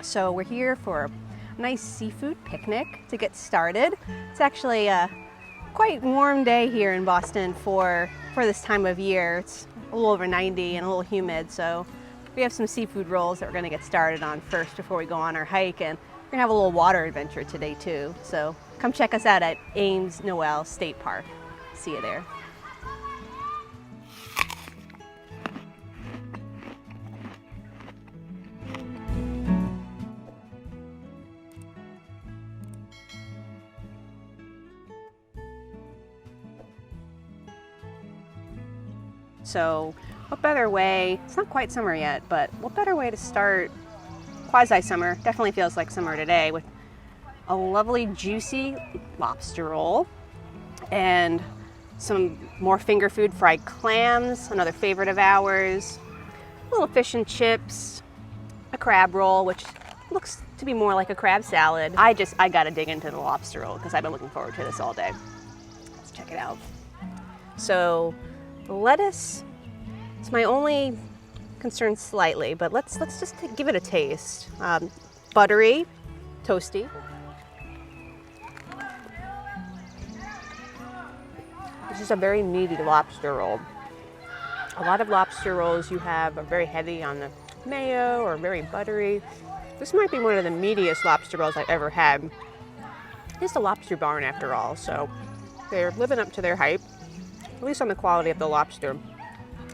So we're here for a nice seafood picnic to get started. It's actually a quite warm day here in Boston for this time of year. It's a little over 90 and a little humid, so we have some seafood rolls that we're gonna get started on first before we go on our hike, and we're gonna have a little water adventure today too. So come check us out at Ames Nowell State Park. See you there. So what better way, it's not quite summer yet, but what better way to start quasi-summer, definitely feels like summer today, with a lovely juicy lobster roll and some more finger food, fried clams, another favorite of ours, a little fish and chips, a crab roll, which looks to be more like a crab salad. I gotta dig into the lobster roll because I've been looking forward to this all day. Let's check it out. So lettuce, it's my only concern slightly, but let's just give it a taste. Buttery, toasty. This is a very meaty lobster roll. A lot of lobster rolls you have are very heavy on the mayo or very buttery. This might be one of the meatiest lobster rolls I've ever had. It's the Lobster Barn after all, so they're living up to their hype, at least on the quality of the lobster.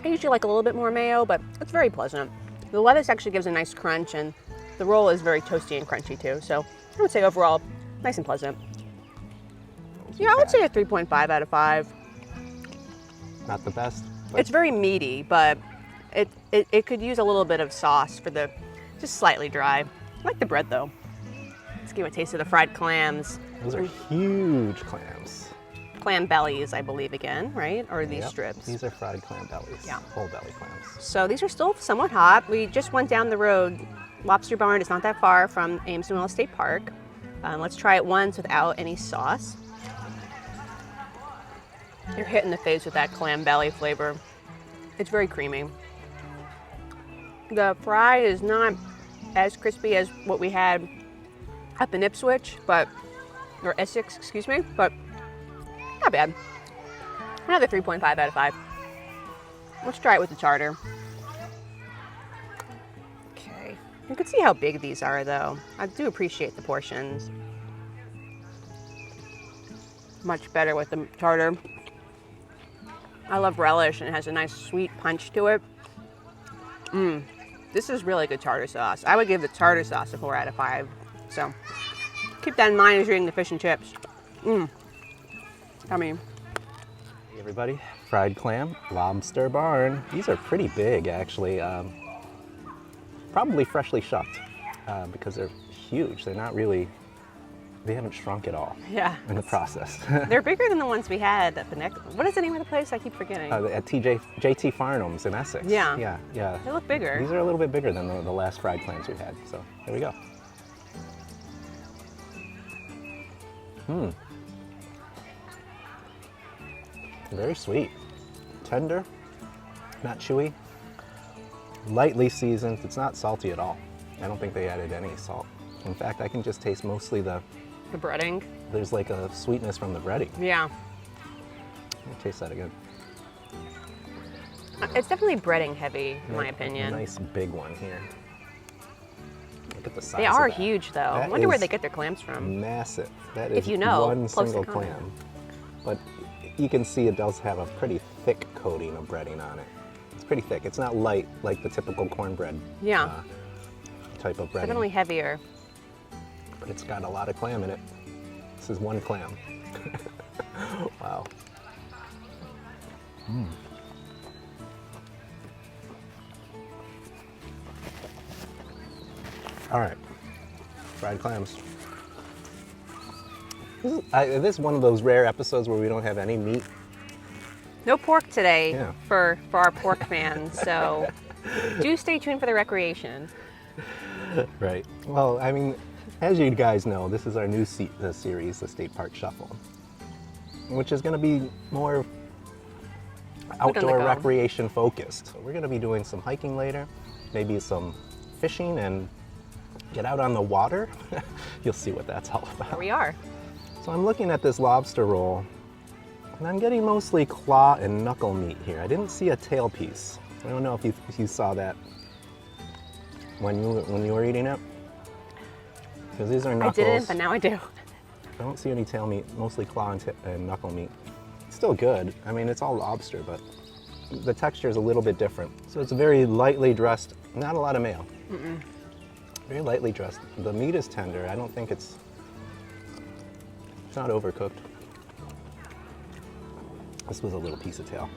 I usually like a little bit more mayo, but it's very pleasant. The lettuce actually gives a nice crunch, and the roll is very toasty and crunchy too. So I would say overall, nice and pleasant. Yeah, I would say a 3.5 out of 5. Not the best. It's very meaty, but it could use a little bit of sauce for the, just slightly dry. I like the bread though. Let's give it a taste of the fried clams. Those are huge clams. Clam bellies, I believe, again, right? Or are these strips? These are fried clam bellies. Yeah. Whole belly clams. So these are still somewhat hot. We just went down the road. Lobster Barn is not that far from Ames Nowell State Park. Let's try it once without any sauce. You're hit in the face with that clam belly flavor. It's very creamy. The fry is not as crispy as what we had up in Ipswich, or Essex, excuse me, but not bad. Another 3.5 out of 5. Let's try it with the tartar. Okay. You can see how big these are though. I do appreciate the portions. Much better with the tartar. I love relish, and it has a nice sweet punch to it. This is really good tartar sauce. I would give the tartar sauce a 4 out of 5. So keep that in mind as you're eating the fish and chips. Yummy. Hey everybody, fried clam, Lobster Barn. These are pretty big actually. Probably freshly shucked because they're huge. They're not really, they haven't shrunk at all in the process. They're bigger than the ones we had at the next, what is the name of the place? I keep forgetting. At JT Farnham's in Essex. Yeah. Yeah. They look bigger. These are a little bit bigger than the last fried clams we had. So there we go. Very sweet, tender, not chewy, lightly seasoned. It's not salty at all. I don't think they added any salt. In fact, I can just taste mostly the breading. There's like a sweetness from the breading. Yeah. I'll taste that again. It's definitely breading heavy, in my opinion. A nice big one here. Look at the size. They are huge though. I wonder where they get their clams from. Massive. That is if you know, one single clam. But you can see it does have a pretty thick coating of breading on it. It's pretty thick. It's not light like the typical cornbread type of breading. Definitely heavier. But it's got a lot of clam in it. This is one clam. Wow. All right, fried clams. This is one of those rare episodes where we don't have any meat. No pork today for our pork fans, so do stay tuned for the recreation. Right. Well, I mean, as you guys know, this is our new series, the State Park Shuffle, which is going to be more outdoor recreation focused. So we're going to be doing some hiking later, maybe some fishing, and get out on the water, you'll see what that's all Here about. we are. So I'm looking at this lobster roll, and I'm getting mostly claw and knuckle meat here. I didn't see a tail piece. I don't know if you saw that when you were eating it, because these are knuckles. I didn't, but now I do. I don't see any tail meat, mostly claw and knuckle meat. It's still good. I mean, it's all lobster, but the texture is a little bit different. So it's very lightly dressed, not a lot of mayo. Very lightly dressed. The meat is tender. I don't think it's not overcooked. This was a little piece of tail.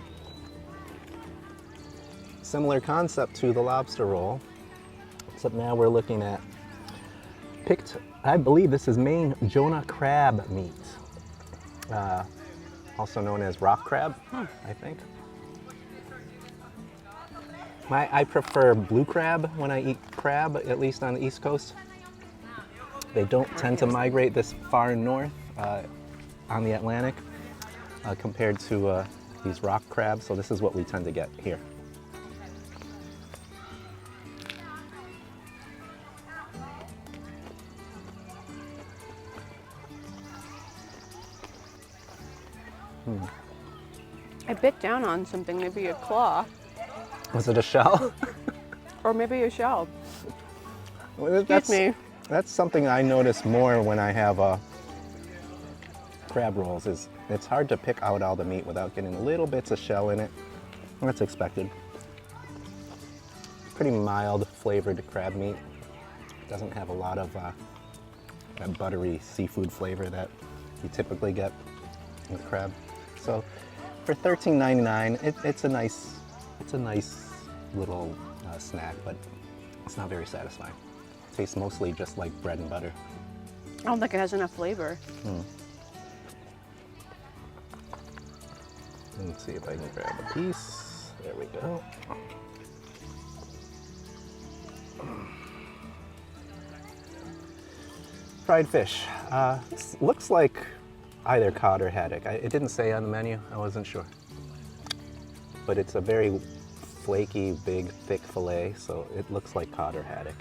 Similar concept to the lobster roll, except now we're looking at picked, I believe this is Maine Jonah crab meat, also known as rock crab, I think. I prefer blue crab when I eat crab, at least on the East Coast. They don't tend to migrate this far north on the Atlantic compared to these rock crabs, so this is what we tend to get here. I bit down on something, maybe a claw, Was it a shell? or maybe a shell. Well, that's something I notice more when I have crab rolls, is it's hard to pick out all the meat without getting little bits of shell in it. That's expected. Pretty mild flavored crab meat. Doesn't have a lot of that buttery seafood flavor that you typically get with crab. So for $13.99, it's a nice little snack, but it's not very satisfying. It tastes mostly just like bread and butter. I don't think it has enough flavor. Let's see if I can grab a piece. There we go. Fried fish. This looks like either cod or haddock. It didn't say on the menu, I wasn't sure. But it's a very flaky, big, thick fillet, so it looks like cod or haddock.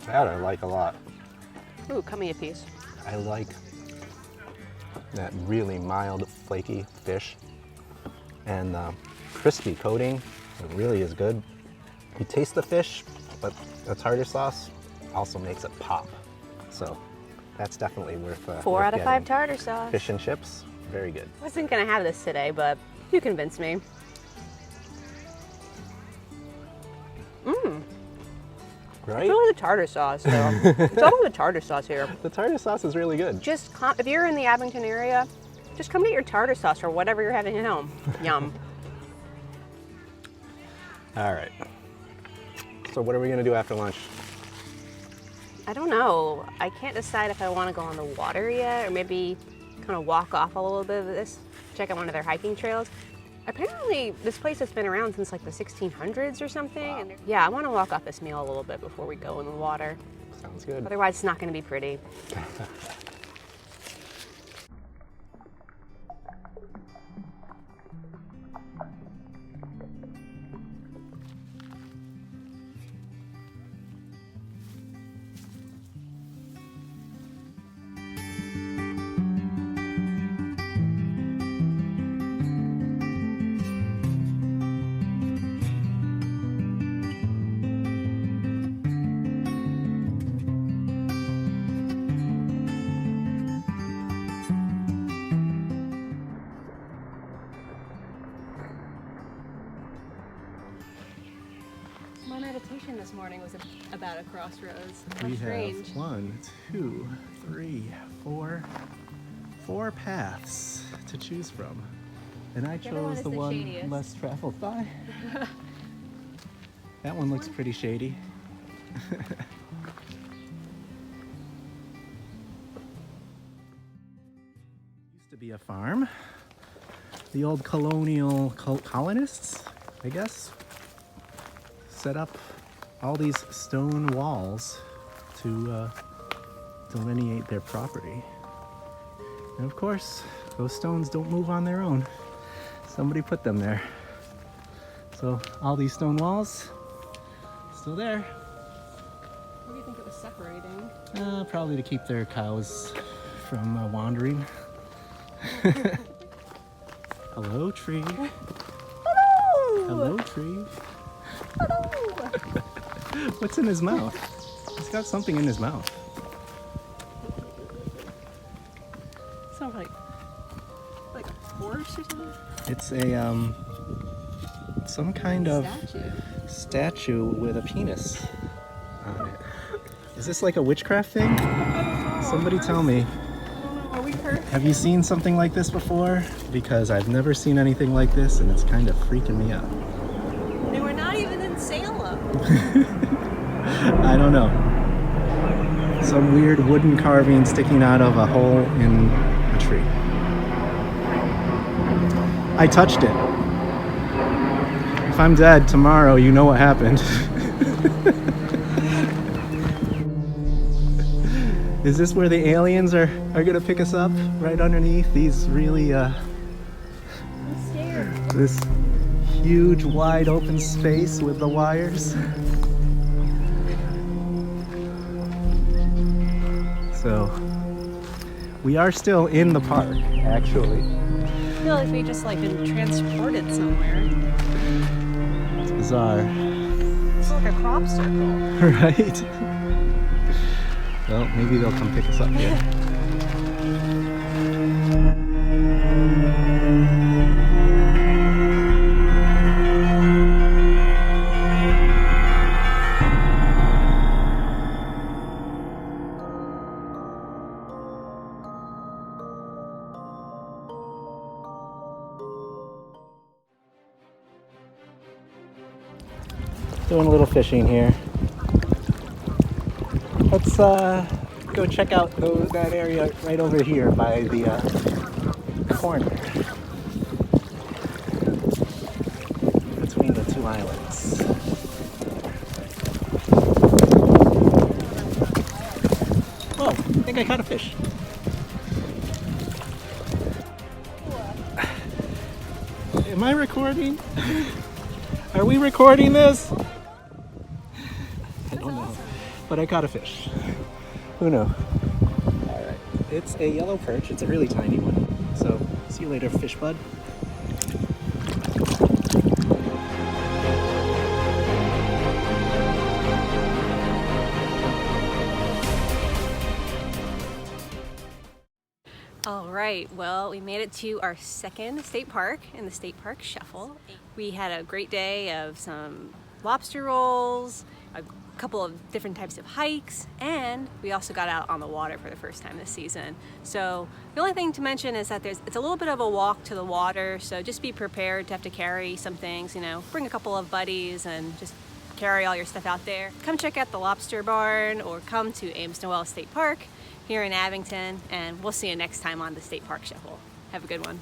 That I like a lot. Ooh, cut me a piece. I like that really mild, flaky fish, and crispy coating. It really is good. You taste the fish, but the tartar sauce also makes it pop. So that's definitely worth 4 out of 5 getting. tartar sauce. Fish and chips, very good. Wasn't gonna have this today, but you convinced me. Right? It's really the tartar sauce, though. It's all the tartar sauce here. The tartar sauce is really good. Just if you're in the Abington area, just come get your tartar sauce or whatever you're having at home. Yum. All right. So what are we gonna do after lunch? I don't know. I can't decide if I want to go on the water yet, or maybe kind of walk off a little bit of this, check out one of their hiking trails. Apparently, this place has been around since like the 1600s or something. Wow. And yeah, I want to walk off this meal a little bit before we go in the water. Sounds good. Otherwise, it's not going to be pretty. My meditation this morning was about a crossroads. How We strange. have 1, 2, 3, 4 paths to choose from. And I Whichever one chose is the the one shadiest. less traveled by. That one looks pretty shady. Used to be a farm. The old colonial colonists, I guess, set up all these stone walls to delineate their property. And of course, those stones don't move on their own. Somebody put them there. So all these stone walls Still there. What do you think it was separating? Probably to keep their cows from wandering. Hello, tree. Hello! Hello, tree. Hello! What's in his mouth? He's got something in his mouth. Sounds like a horse or something? It's a some kind of statue with a penis on it. Is this like a witchcraft thing? Somebody tell me. Are we cursed? Have you seen something like this before? Because I've never seen anything like this and it's kind of freaking me out. They were not even in Salem. I don't know. Some weird wooden carving sticking out of a hole in a tree. I touched it. If I'm dead tomorrow, you know what happened. Is this where the aliens are gonna pick us up? Right underneath these really I'm scared. this huge wide open space with the wires. So we are still in the park, actually. I feel like we just been transported somewhere. It's bizarre. It's like a crop circle. Right? Well, maybe they'll come pick us up here. Doing a little fishing here. Let's go check out that area right over here by the corner between the two islands. Oh, I think I caught a fish. Am I recording? Are we recording this? I don't know, but I caught a fish. Who knew? All right, it's a yellow perch. It's a really tiny one. So, see you later, fish bud. All right, well, we made it to our second state park in the State Park Shuffle. We had a great day of some lobster rolls, a couple of different types of hikes, and we also got out on the water for the first time this season. So the only thing to mention is that it's a little bit of a walk to the water, so just be prepared to have to carry some things, bring a couple of buddies and just carry all your stuff out there. Come check out the Lobster Barn or come to Ames Nowell State Park here in Abington, and we'll see you next time on the State Park Shuffle. Have a good one.